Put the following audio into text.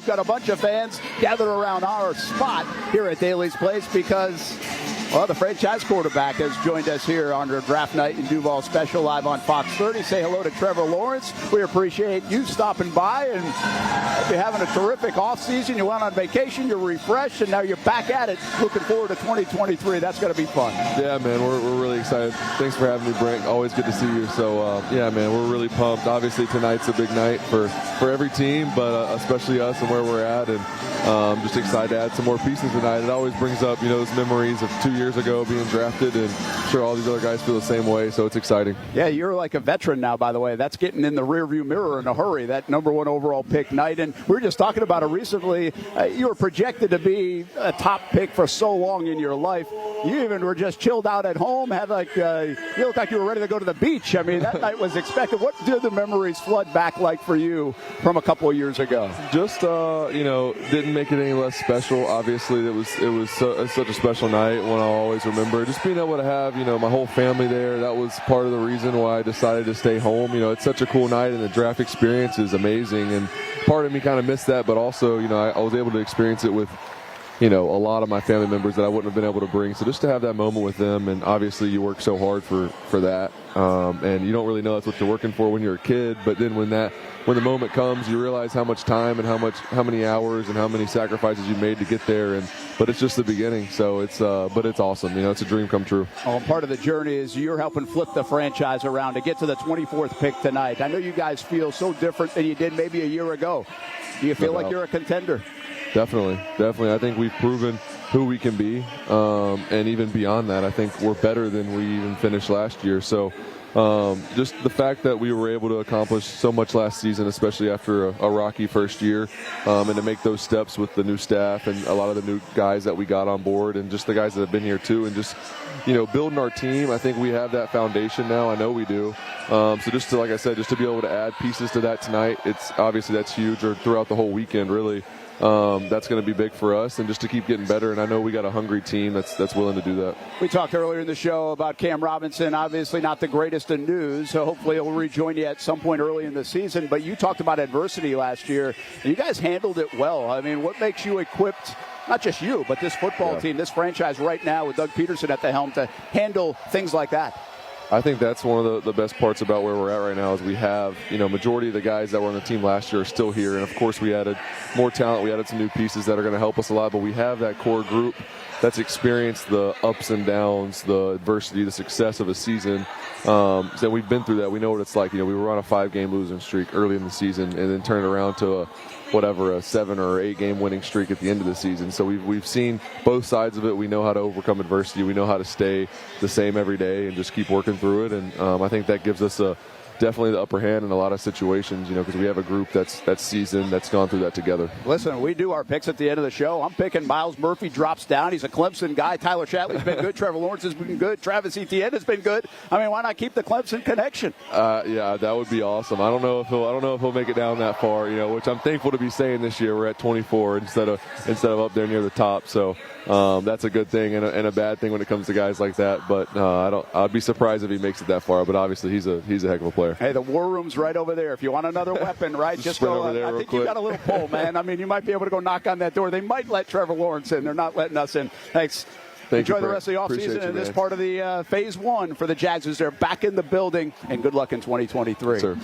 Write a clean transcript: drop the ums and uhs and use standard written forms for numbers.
got a bunch of fans gathered around our spot here at Daly's Place because, well, the franchise quarterback has joined us here on our draft night in Duval special live on Fox 30. Say hello to Trevor Lawrence. We appreciate you stopping by, and hope you're having a terrific offseason. You went on vacation, you're refreshed, and now you're back at it. Looking forward to 2023. That's going to be fun. Yeah, man, we're really excited. Thanks for having me, Brent. Always good to see you. So, yeah, man, we're really pumped. Obviously, tonight's a big night for every team, but especially us and where we're at. And just excited to add some more pieces tonight. It always brings up, those memories of 2 years ago being drafted, and I'm sure all these other guys feel the same way, so it's exciting. Yeah, you're like a veteran now, by the way. That's getting in the rearview mirror in a hurry, that #1 overall pick night. And we were just talking about it recently. You were projected to be a top pick for so long in your life. You even were just chilled out at home, had you looked like you were ready to go to the beach. I mean, that night was expected. What did the memories flood back like for you from a couple of years ago? Just, didn't make it any less special. Obviously, it was such a special night, one I'll always remember. Just being able to have, my whole family there, that was part of the reason why I decided to stay home. It's such a cool night, and the draft experience is amazing. And part of me kind of missed that, but also, I was able to experience it with, a lot of my family members that I wouldn't have been able to bring. So just to have that moment with them, and obviously you work so hard for that, and you don't really know that's what you're working for when you're a kid. But then when the moment comes, you realize how much time and how many hours and how many sacrifices you made to get there. But it's just the beginning. So it's awesome. It's a dream come true. Oh, part of the journey is you're helping flip the franchise around to get to the 24th pick tonight. I know you guys feel so different than you did maybe a year ago. Do you feel like you're a contender? Definitely. I think we've proven who we can be, and even beyond that, I think we're better than we even finished last year. So just the fact that we were able to accomplish so much last season, especially after a rocky first year, and to make those steps with the new staff and a lot of the new guys that we got on board, and just the guys that have been here too, and just building our team. I think we have that foundation now. I know we do. So just to, like I said, just to be able to add pieces to that tonight, that's huge, or throughout the whole weekend, really. That's going to be big for us, and just to keep getting better. And I know we got a hungry team that's willing to do that. We talked earlier in the show about Cam Robinson, obviously not the greatest in news, so hopefully he'll rejoin you at some point early in the season. But you talked about adversity last year, and you guys handled it well. I mean, what makes you equipped, not just you, but this football team, this franchise right now with Doug Peterson at the helm, to handle things like that? I think that's one of the best parts about where we're at right now is we have, majority of the guys that were on the team last year are still here. And, of course, we added more talent. We added some new pieces that are going to help us a lot. But we have that core group that's experienced the ups and downs, the adversity, the success of a season. So we've been through that. We know what it's like. We were on a 5-game losing streak early in the season and then turned around to a 7 or 8 game winning streak at the end of the season. So we've seen both sides of it. We know how to overcome adversity. We know how to stay the same every day and just keep working through it. And I think that gives us definitely the upper hand in a lot of situations, because we have a group that's seasoned, that's gone through that together. Listen, we do our picks at the end of the show. I'm picking Miles Murphy drops down. He's a Clemson guy. Tyler Shatley's been good. Trevor Lawrence has been good. Travis Etienne has been good. I mean, why not keep the Clemson connection? Yeah, that would be awesome. I don't know if he'll make it down that far, which I'm thankful to be saying this year. We're at 24 instead of up there near the top. So that's a good thing and a bad thing when it comes to guys like that. But I'd be surprised if he makes it that far. But obviously he's a heck of a player. Hey, the war room's right over there. If you want another weapon, right, just go over there. I think you got a little pull, man. I mean, you might be able to go knock on that door. They might let Trevor Lawrence in. They're not letting us in. Thanks. Enjoy the rest of the offseason and this part of the Phase 1 for the Jags as they're back in the building. And good luck in 2023. Sir.